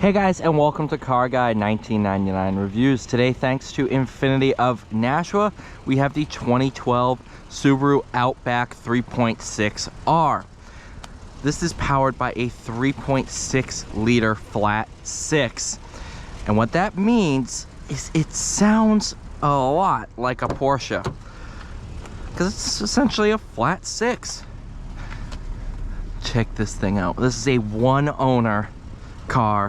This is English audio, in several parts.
Hey guys, and welcome to Car Guy 1999 Reviews. Today, thanks to Infinity of Nashua, we have the 2012 Subaru Outback 3.6R. This is powered by a 3.6 liter flat six. And what that means is it sounds a lot like a Porsche, because it's essentially a flat six. Check this thing out. This is a one owner car,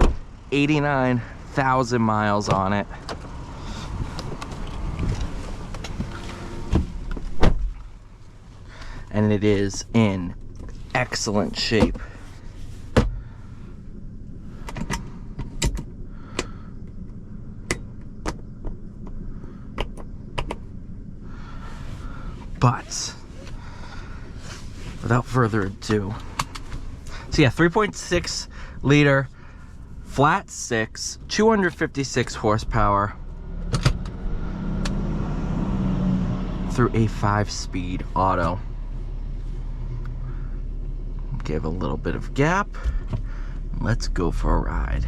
89,000 miles on it. And it is in excellent shape. But without further ado, so yeah, 3.6 liter flat six, 256 horsepower through a 5-speed auto. Give a little bit of gap. Let's go for a ride.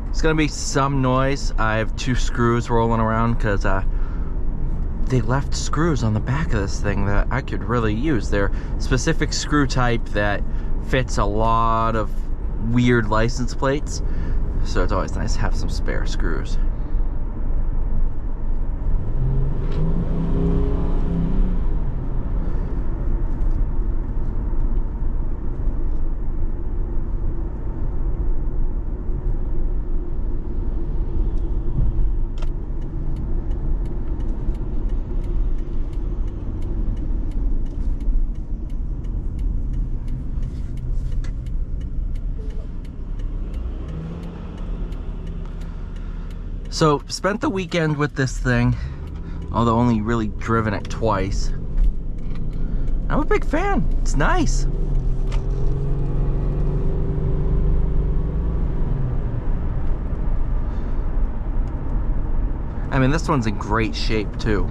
It's gonna be some noise. I have two screws rolling around because they left screws on the back of this thing that I could really use. They're specific screw type that fits a lot of weird license plates, so it's always nice to have some spare screws. So, spent the weekend with this thing, although only really driven it twice. I'm a big fan. It's nice. I mean, this one's in great shape too.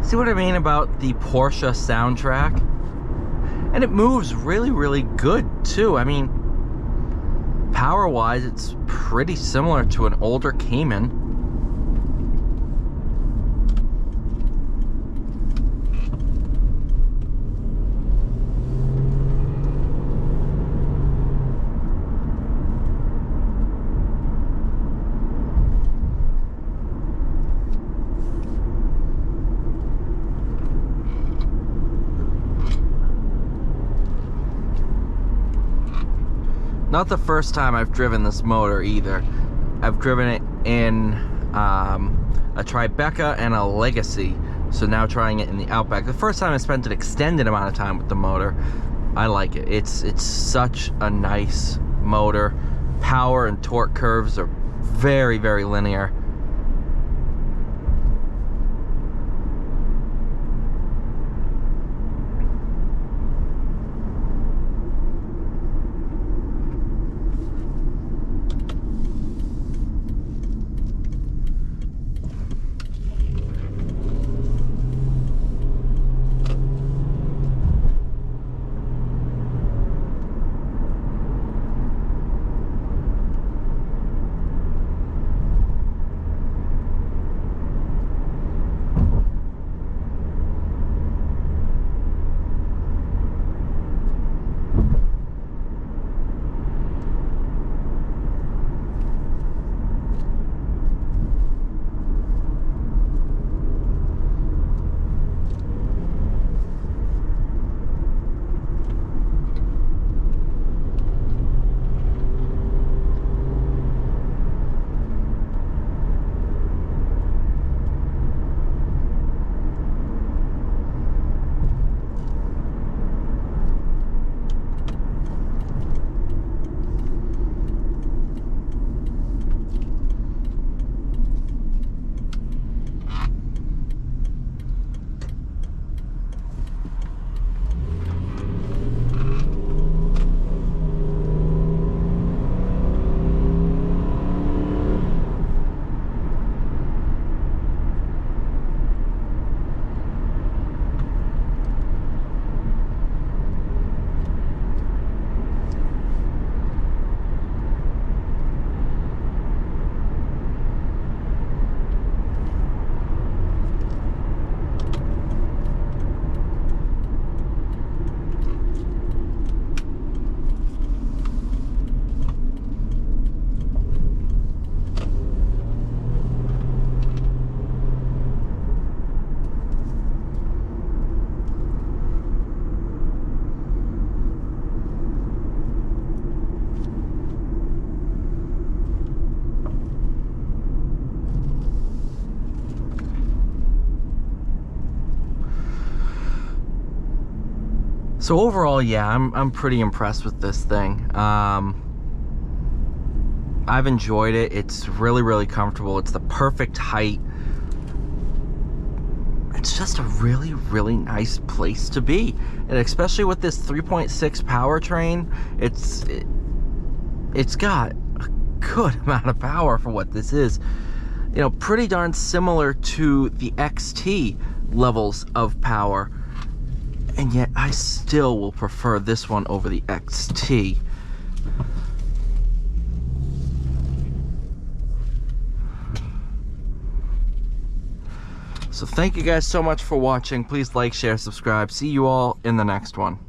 See what I mean about the Porsche soundtrack? And it moves really, really good too. I mean, power-wise, it's pretty similar to an older Cayman. Not the first time I've driven this motor either. I've driven it in a Tribeca and a Legacy, so now trying it in the Outback. The first time I spent an extended amount of time with the motor. I like it. It's such a nice motor. Power and torque curves are very, very linear. So overall, yeah, I'm pretty impressed with this thing. I've enjoyed it. It's really comfortable. It's the perfect height. It's just a really nice place to be, and especially with this 3.6 powertrain, it's got a good amount of power for what this is. You know, pretty darn similar to the XT levels of power, and yet I still will prefer this one over the XT. So thank you guys so much for watching. Please like, share, subscribe. See you all in the next one.